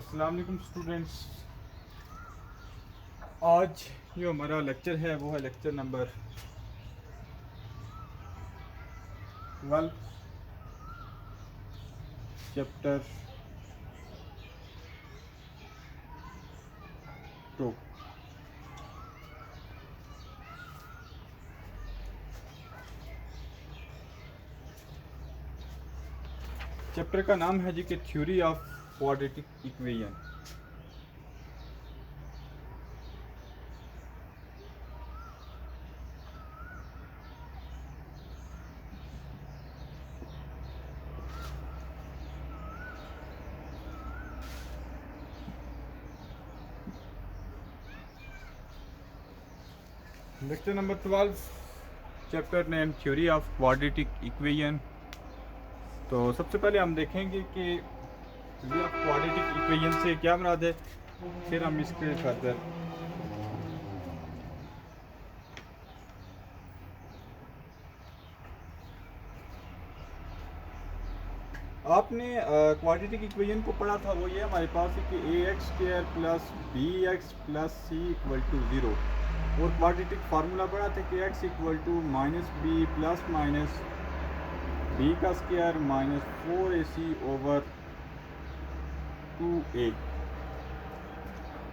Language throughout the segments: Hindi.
अस्सलाम वालेकुम स्टूडेंट्स। आज जो हमारा लेक्चर है वो है लेक्चर नंबर 12, चैप्टर 2। चैप्टर का नाम है जी कि theory of quadratic equation. Lecture number 12, chapter name theory of quadratic equation. तो सबसे पहले हम देखेंगे कि थ्योरी ऑफ क्वाड्रेटिक इक्वेशन से क्या मुराद है, फिर हम इसके फर्दर आपने क्वाड्रेटिक इक्वेशन को पढ़ा था। वो ये हमारे पास है कि A X square plus B X plus C equal to zero, और क्वाड्रेटिक फार्मूला पढ़ा था कि X equal to minus B plus minus B का square minus 4ac over 2a।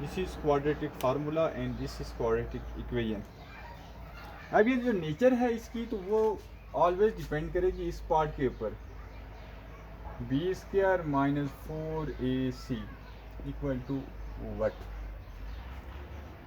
This is quadratic formula and this is quadratic equation. अब ये जो नेचर है इसकी, तो वो ऑलवेज डिपेंड करेगी इस पार्ट के ऊपर, b square minus 4ac equal to what.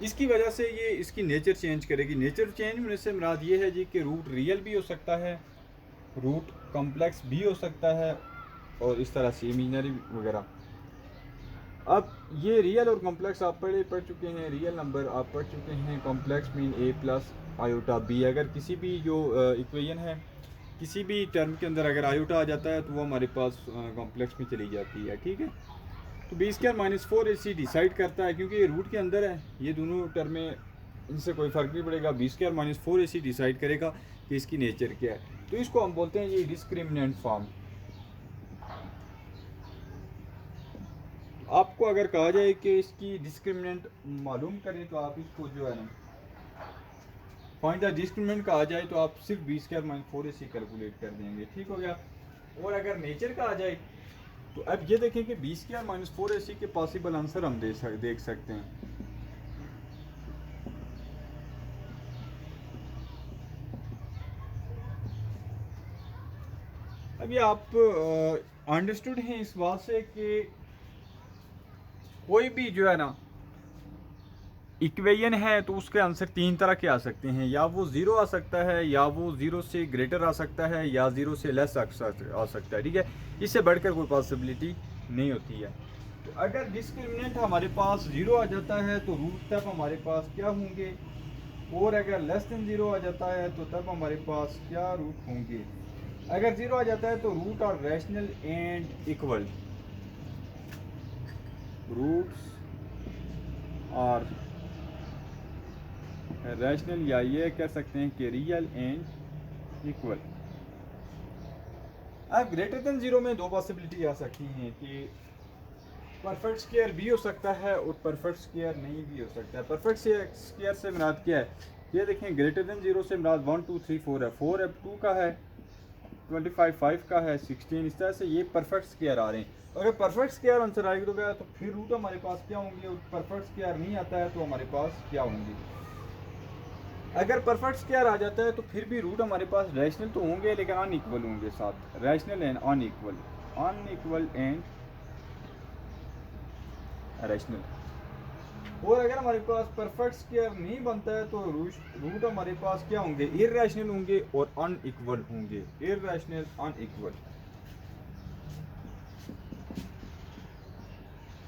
इसकी वजह से ये इसकी नेचर चेंज करेगी। नेचर चेंज होने से मुराद ये है जी कि रूट रियल भी हो सकता है, रूट कॉम्प्लेक्स भी हो सकता है, और इस तरह से इमेजिनरी वगैरह। अब ये रियल और कॉम्प्लेक्स आप पढ़ चुके हैं, रियल नंबर आप पढ़ चुके हैं, कॉम्प्लेक्स मीन ए प्लस आयोटा बी। अगर किसी भी जो इक्वेशन है, किसी भी टर्म के अंदर अगर आयोटा आ जाता है तो वो हमारे पास कॉम्प्लेक्स में चली जाती है, ठीक है। तो B square minus 4ac decide करता है, क्योंकि ये रूट के अंदर है, ये दोनों टर्में, इनसे कोई फ़र्क नहीं पड़ेगा। B square minus 4ac decide करेगा कि इसकी नेचर क्या है। तो इसको हम बोलते हैं ये डिस्क्रिमिनेंट फॉर्म। आपको अगर कहा जाए कि इसकी डिस्क्रिमिनेंट मालूम करें, तो आप इसको जो है ना फाइंड द डिस्क्रिमिनेंट कहा जाए तो आप सिर्फ B square minus 4ac calculate कर देंगे, ठीक हो गया। और अगर नेचर कहा जाए तो अब ये देखें कि बी स्क्वायर माइनस 4ac के पॉसिबल आंसर हम देख सकते हैं। अब ये आप अंडरस्टूड हैं इस बात से कि कोई भी जो है ना इक्वेशन है तो उसके आंसर तीन तरह के आ सकते हैं, या वो ज़ीरो आ सकता है, या वो ज़ीरो से ग्रेटर आ सकता है, या ज़ीरो से लेस आ सकता है, ठीक है। इससे बढ़कर कोई पॉसिबिलिटी नहीं होती है। तो अगर डिस्क्रिमिनेंट हमारे पास ज़ीरो आ जाता है तो रूट तब हमारे पास क्या होंगे, और अगर लेस देन ज़ीरो आ जाता है तो तब हमारे पास क्या रूट होंगे। अगर ज़ीरो आ जाता है तो root are rational and equal, roots are rational, या ये कह सकते हैं कि रियल एंड इक्वल। अब ग्रेटर देन ज़ीरो में दो पॉसिबिलिटी आ सकती हैं कि परफेक्ट स्क्वायर भी हो सकता है और परफेक्ट स्क्वायर नहीं भी हो सकता है। परफेक्ट स्क्वायर से मुराद क्या है, ये देखें ग्रेटर देन ज़ीरो से मुराद 1 2 3 4 है, 4 अब 2 का है, 25 5 का है, 16, इस तरह से ये परफेक्ट स्क्वायर आ रहे हैं। अगर परफेक्ट स्क्वायर आंसर आएगा तो फिर रूट हमारे पास क्या होंगे, और परफेक्ट स्क्वायर नहीं आता है तो हमारे पास क्या होंगे। अगर परफेक्ट स्क्वायर आ जाता है तो फिर भी रूट हमारे पास रैशनल तो होंगे लेकिन अनइक्वल होंगे साथ, rational and unequal, unequal and rational. और अगर हमारे पास परफेक्ट स्क्वायर नहीं बनता है तो रूट हमारे पास क्या होंगे, इररेशनल होंगे और अनइक्वल होंगे, irrational unequal,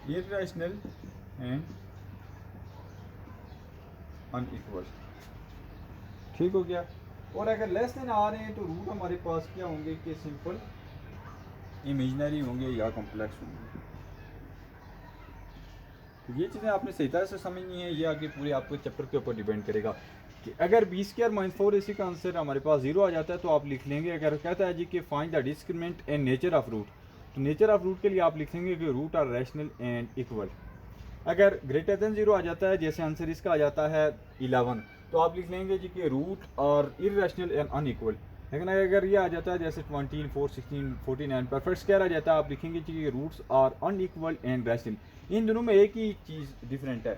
irrational and unequal, ठीक हो गया। और अगर लेस देन आ रहे हैं तो रूट हमारे पास क्या होंगे कि सिंपल इमेजिनरी होंगे या कॉम्प्लेक्स होंगे। तो ये चीज़ें आपने सही तरह से समझनी है, ये आगे पूरे आपको चैप्टर के ऊपर डिपेंड करेगा कि अगर बी स्क्वायर माइनस 4ac का आंसर हमारे पास ज़ीरो आ जाता है तो आप लिख लेंगे। अगर कहता है जी कि find the discriminant and nature of root, तो नेचर ऑफ रूट के लिए आप लिखेंगे कि root are rational and equal. अगर ग्रेटर देन 0 आ जाता है, जैसे आंसर इसका आ जाता है 11, तो आप लिख लेंगे जी कि रूट और इरेशनल एंड अनइक्वल। लेकिन अगर ये आ जाता है जैसे 24, 4, 16, 49 परफेक्ट स्क्वायर आ जाता है, आप लिखेंगे जी कि roots are unequal and rational. इन दोनों में एक ही चीज़ डिफरेंट है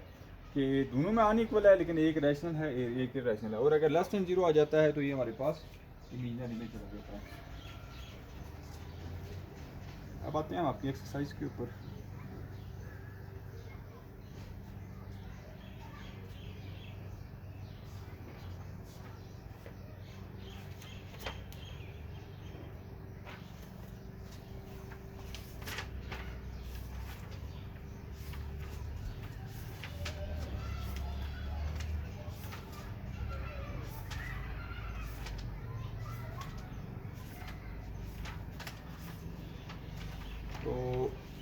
कि दोनों में अनइक्वल है, लेकिन एक रैशनल है एक इरेशनल है। और अगर लेस देन 0 आ जाता है तो ये हमारे पास इमेजिनरी में चला जाता है। अब आते हैं हम आपकी एक्सरसाइज के ऊपर।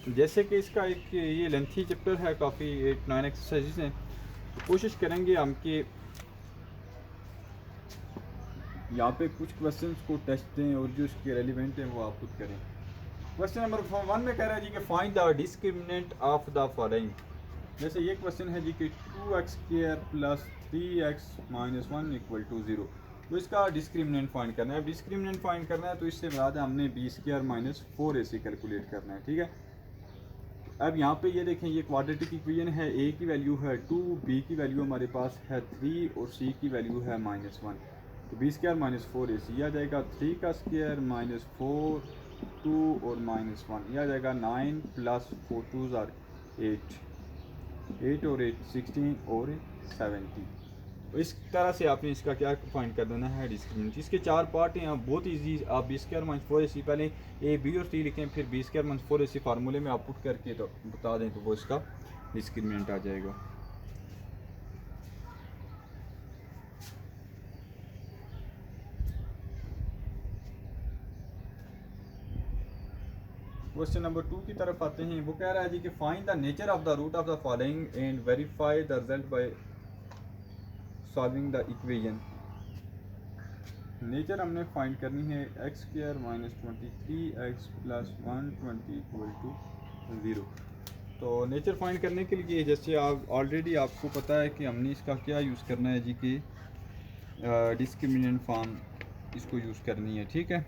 तो जैसे कि इसका एक ये लेंथी चैप्टर है, काफ़ी 8-9 एक्सरसाइजेज हैं, तो कोशिश करेंगे हम कि यहाँ पे कुछ क्वेश्चंस को टेस्ट दें और जो इसके रेलिवेंट हैं वो आप खुद करें। क्वेश्चन नंबर 1 में कह रहा है जी कि find the discriminant of the following. जैसे ये क्वेश्चन है जी कि 2x² + 3x - 1 = 0। तो इसका डिस्क्रिमिनेंट फाइंड करना है। अब डिस्क्रिमिनेंट फाइंड करना है तो इससे बाद हमने b² - 4ac कैलकुलेट करना है, ठीक है। अब यहाँ पे ये देखें, ये क्वाड्रेटिक इक्वेशन है, a की वैल्यू है 2, b की वैल्यू हमारे पास है 3 और c की वैल्यू है -1। तो b² - 4ac आ जाएगा 3 का स्क्वायर -4, 2 और -1, यह आ जाएगा 9 + 4 2s are 8, 8 और 8 16 और 70। तो इस तरह से आपने इसका क्या फाइंड कर देना है, डिस्क्रिमिनेंट। इसके 4 पार्ट हैं, बहुत इजी। आप b² - 4ac पहले a b और c लिखें, फिर b² - 4ac फार्मूले में आप पुट करके तो बता दें तो वो इसका डिस्क्रिमिनेंट आ जाएगा। क्वेश्चन नंबर 2 की तरफ आते हैं। वो कह रहा है जी कि find the nature of the root of the following and verify the result by solving the equation. Nature हमने फाइंड करनी है x² - 23x + 120 = 0। तो नेचर फाइंड करने के लिए जैसे आप ऑलरेडी आपको पता है कि हमने इसका क्या यूज़ करना है जी कि डिस्क्रिमिनेंट फॉर्म इसको यूज़ करनी है, ठीक है।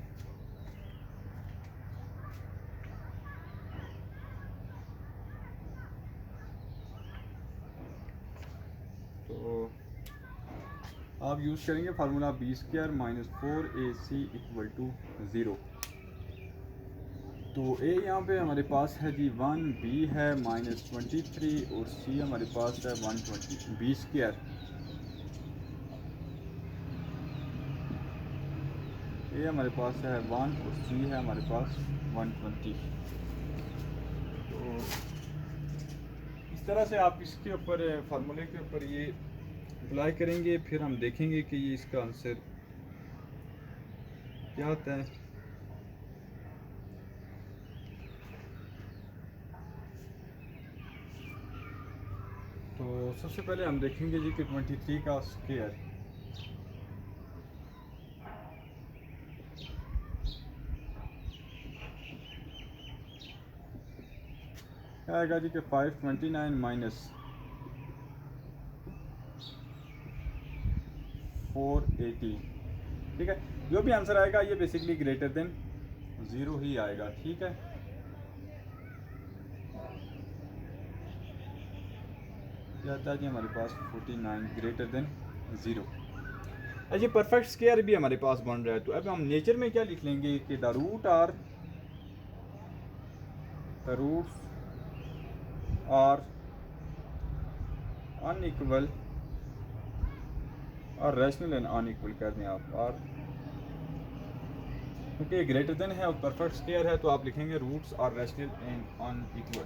तो आप यूज़ करेंगे फार्मूला b² - 4ac = 0। तो a यहाँ पे हमारे पास है जी 1, b है -23 और c हमारे पास है 120। b² a हमारे पास है 1 और c है हमारे पास 120। तो इस तरह से आप इसके ऊपर फार्मूले के ऊपर ये अप्लाई करेंगे, फिर हम देखेंगे कि ये इसका आंसर क्या आता है। तो सबसे पहले हम देखेंगे जी कि 23 का स्क्वायर आएगा जी कि 529 - 480, ठीक है। जो भी आंसर आएगा ये बेसिकली ग्रेटर देन 0 ही आएगा, ठीक है। क्या आता है जी हमारे पास 49 ग्रेटर देन 0। अच्छा, परफेक्ट स्क्वायर भी हमारे पास बन रहा है। तो अब हम नेचर में क्या लिख लेंगे कि द रूट्स आर अनइक्वल और रैशनल एंड अनइक्वल कर दें आप। और क्योंकि ग्रेटर देन है और परफेक्ट स्क्वायर है तो आप लिखेंगे roots are rational and unequal.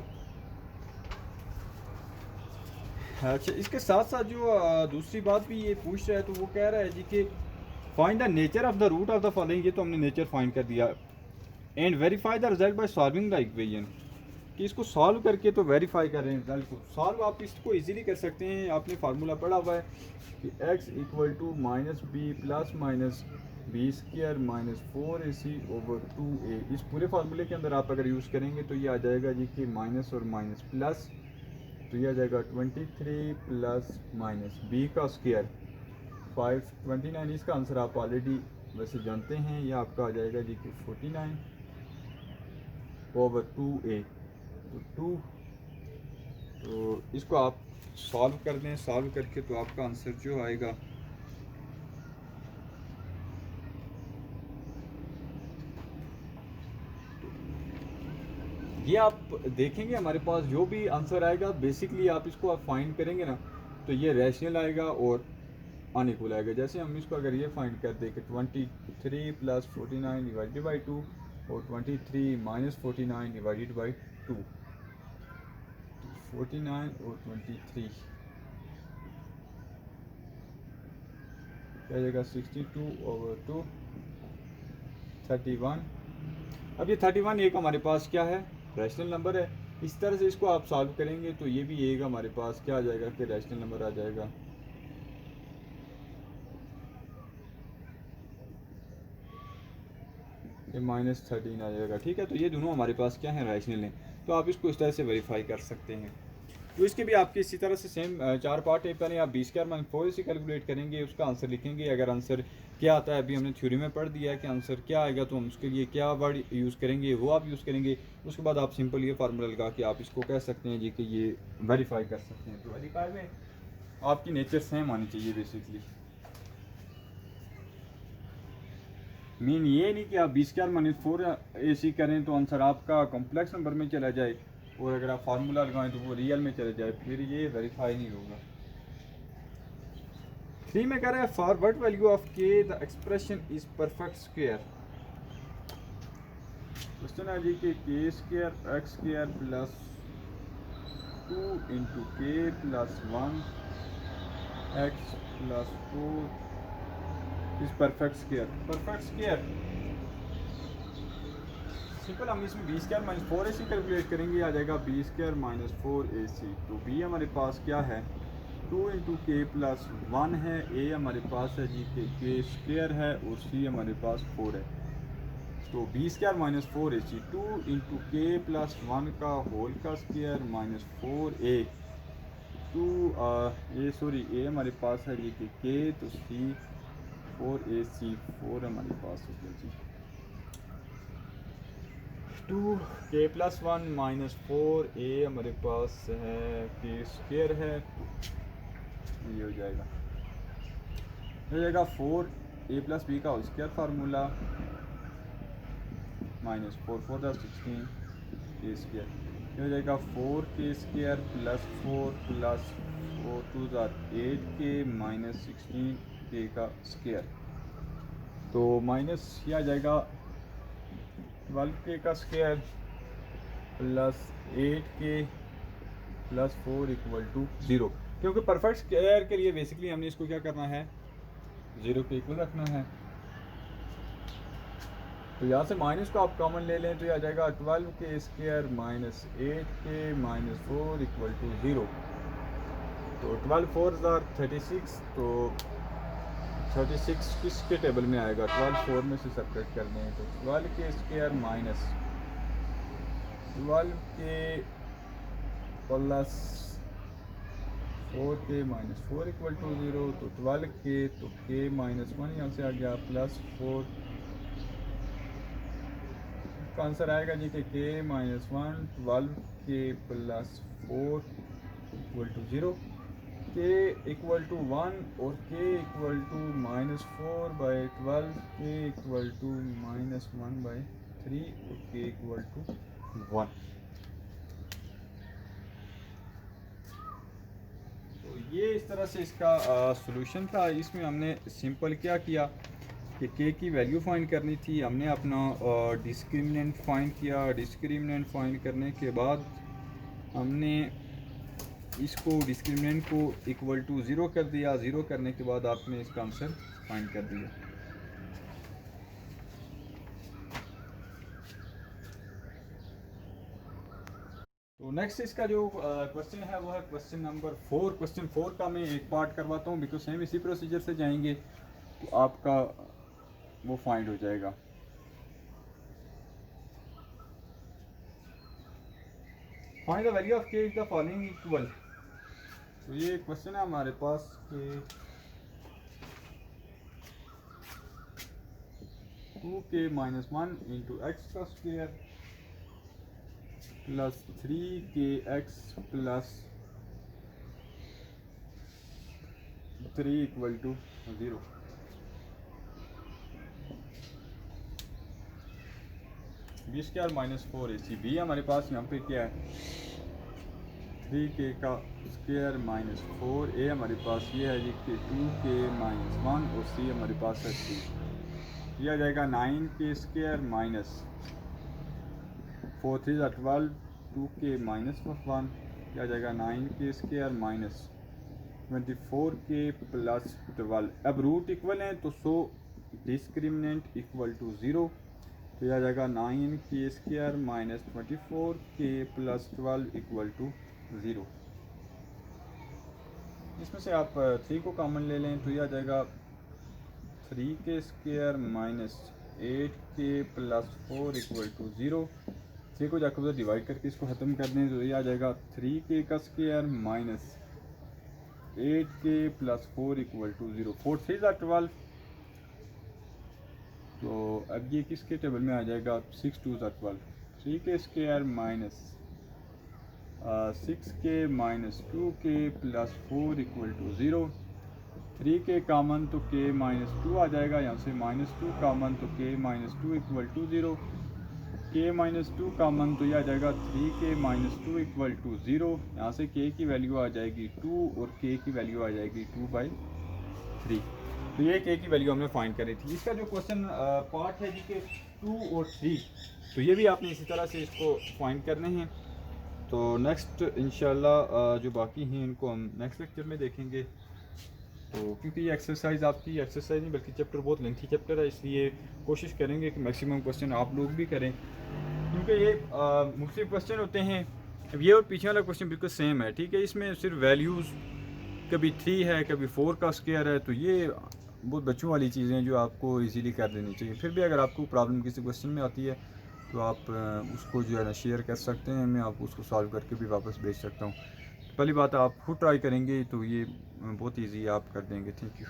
अच्छा, इसके साथ साथ जो दूसरी बात भी ये पूछ रहा है, तो वो कह रहा है जी कि find the nature of the root of the following. ये तो हमने नेचर फाइंड कर दिया। And verify the result by solving the equation, कि इसको सॉल्व करके तो वेरीफाई करें रिजल्ट को। सॉल्व आप इसको इजीली कर सकते हैं, आपने फार्मूला पढ़ा हुआ है कि x = -b + b square minus 4ac over 2a। इस पूरे फार्मूले के अंदर आप अगर यूज़ करेंगे तो ये आ जाएगा जी कि माइनस और माइनस प्लस, तो ये आ जाएगा 23 प्लस माइनस बी का स्क्वायर 529। इसका आंसर आप ऑलरेडी वैसे जानते हैं, ये आपका आ जाएगा जी कि 49 ओवर 2a। तो 2, तो इसको आप सॉल्व कर दें, सॉल्व करके तो आपका आंसर जो आएगा ये आप देखेंगे हमारे पास जो भी आंसर आएगा बेसिकली आप इसको आप फाइंड करेंगे ना तो ये रैशनल आएगा और अनइक्वल आएगा। जैसे हम इसको अगर ये फाइंड कर दें कि 23 प्लस 49 डिवाइडेड बाई 2 और 23 माइनस 49 डिवाइडेड बाई 2, 49 और 23 क्या जाएगा 62 ओवर 2 31। अब ये 31 एक हमारे पास क्या है, रैशनल नंबर है। इस तरह से इसको आप सॉल्व करेंगे तो ये भी एक हमारे पास क्या आ जाएगा कि रैशनल नंबर आ जाएगा। ये -13 आ जाएगा, ठीक है। तो ये दोनों हमारे पास क्या है, रैशनल हैं। तो आप इसको इस तरह से वेरीफाई कर सकते हैं। तो इसके भी आपके इसी तरह से सेम 4 पार्ट है। पहले आप b² माइनस 4ac कैलकुलेट करेंगे, उसका आंसर लिखेंगे। अगर आंसर क्या आता है, अभी हमने थ्योरी में पढ़ दिया है कि आंसर क्या आएगा, तो हम उसके लिए क्या वर्ड यूज़ करेंगे वो आप यूज़ करेंगे। उसके बाद आप सिंपल ये फार्मूला लगा के आप इसको कह सकते हैं जी कि ये वेरीफाई कर सकते हैं। तो वेरीफाई में आपकी नेचर सेम आनी चाहिए बेसिकली। मीन ये नहीं कि आप b² माइनस 4ac करें तो आंसर आपका कॉम्प्लेक्स नंबर में चला जाए, और अगर आप फार्मूला लगाएं तो वो रियल में चले जाए, फिर ये वेरीफाई नहीं होगा। 3 में कह रहा है for what value of k the expression is perfect square. Question है जी कि k² x² plus 2 into k plus 1 x plus 4 is perfect square. Perfect square simple, हम इसमें b² माइनस 4ac कैलकुलेट करेंगे, आ जाएगा b² माइनस 4ac। तो b हमारे पास क्या है 2 इंटू के प्लस 1 है, a हमारे पास है जी k² है, और c हमारे पास 4 है। तो b² माइनस 4ac 2 इंटू के प्लस 1 का होल का स्क्वायर माइनस 4a 2 a हमारे पास है जी कि k, तो c 4ac 4 हमारे पास हो गया जी 2k प्लस 1 माइनस 4a हमारे पास है k² है, ये हो जाएगा 4a प्लस b का whole square formula minus 4 4 × 16 k², ये हो जाएगा 4k² plus 4 plus 4 2 8k minus 16k का स्क्वायर। तो माइनस ये आ जाएगा 12k का square plus 8k plus 4 equal to 0। क्योंकि परफेक्ट स्क्वायर के लिए बेसिकली हमने इसको क्या करना है, 0 के इक्वल रखना है। तो यहाँ से माइनस को आप कॉमन ले लें तो ये आ जाएगा 12k² minus 8k minus 4 equal to 0। तो 12 4 36, तो 36 किसके टेबल में आएगा, 12 4 में से सेपरेट कर दें तो 12k² minus 12k plus 4k minus 4 equal to 0। तो 12k, तो k माइनस 1 यहाँ से आ गया प्लस 4 का आंसर आएगा जी कि k minus 1 12k plus 4 equal to 0, k equal to 1 और k equal to minus 4 by 12, k equal to minus 1 by 3 और k इक्वल टू 1। तो ये इस तरह से इसका सॉल्यूशन था। इसमें हमने सिंपल क्या किया कि k की वैल्यू फाइंड करनी थी, हमने अपना डिस्क्रिमिनेंट फाइंड किया। डिस्क्रिमिनेंट फाइंड करने के बाद हमने इसको डिस्क्रिमिनेंट को इक्वल टू 0 कर दिया। 0 करने के बाद आपने इसका आंसर फाइंड कर दिया। तो नेक्स्ट इसका जो क्वेश्चन है वो है क्वेश्चन नंबर 4। क्वेश्चन 4 का मैं एक पार्ट करवाता हूँ, बिकॉज सेम इसी प्रोसीजर से जाएंगे तो आपका वो फाइंड हो जाएगा। Find the value of k if the following equal. तो ये क्वेश्चन है हमारे पास कि 2k माइनस 1 इंटू एक्स का square plus 3kx plus 3 equal to 0। B square minus 4ac। B हमारे पास यहाँ पे क्या है 3k का स्क्वायर माइनस 4। हमारे पास ये है जी कि 2k माइनस 1 और सी हमारे पास है 3। यह आ जाएगा 9k square minus 4 3 12 2k minus 1। यह आ जाएगा 9k square minus 24k plus 12। अब रूट इक्वल हैं तो सो डिस्क्रिमिनेंट इक्वल टू 0। तो यह आ जाएगा 9k square minus 24k plus 12 equal to 0। इसमें से आप 3 को कॉमन ले लें तो यह आ जाएगा 3k square minus 8k plus 4 equal to 0। 3 को जाकर उधर डिवाइड करके इसको ख़त्म कर दें तो ये आ जाएगा 3k का square minus 8k plus 4 equal to 0। 4 3 12। तो अब ये किसके टेबल में आ जाएगा 6 2 12। 3k square minus 6k minus 2k plus 4 equal to 0। 3k common तो k माइनस 2 आ जाएगा, यहाँ से माइनस 2 कामन तो k minus 2 equal to 0। k minus 2 common तो यह आ जाएगा 3k माइनस 2 इक्वल टू 0। यहाँ से k की वैल्यू आ जाएगी 2 और k की वैल्यू आ जाएगी 2/3। तो ये k की वैल्यू हमने फाइंड करी थी। इसका जो क्वेश्चन पार्ट है जी के 2 और 3, तो ये भी आपने इसी तरह से इसको फाइंड करने हैं। तो नेक्स्ट इंशाल्लाह जो बाकी हैं इनको हम नेक्स्ट लेक्चर में देखेंगे। तो क्योंकि ये एक्सरसाइज आपकी एक्सरसाइज नहीं बल्कि चैप्टर बहुत लेंथी चैप्टर है, इसलिए कोशिश करेंगे कि मैक्सिमम क्वेश्चन आप लोग भी करें, क्योंकि ये मुख्तलिफ क्वेश्चन होते हैं। अब ये और पीछे वाला क्वेश्चन बिल्कुल सेम है, ठीक है। इसमें सिर्फ वैल्यूज़ कभी 3 है कभी 4 का स्क्वायर है, तो ये बहुत बच्चों वाली चीज़ें हैं जो आपको इजीली कर देनी चाहिए। फिर भी अगर आपको प्रॉब्लम किसी क्वेश्चन में आती है तो आप उसको जो है ना शेयर कर सकते हैं, मैं आपको उसको सॉल्व करके भी वापस भेज सकता हूँ। पहली बात आप खुद ट्राई करेंगे तो ये बहुत ईजी आप कर देंगे। Thank you.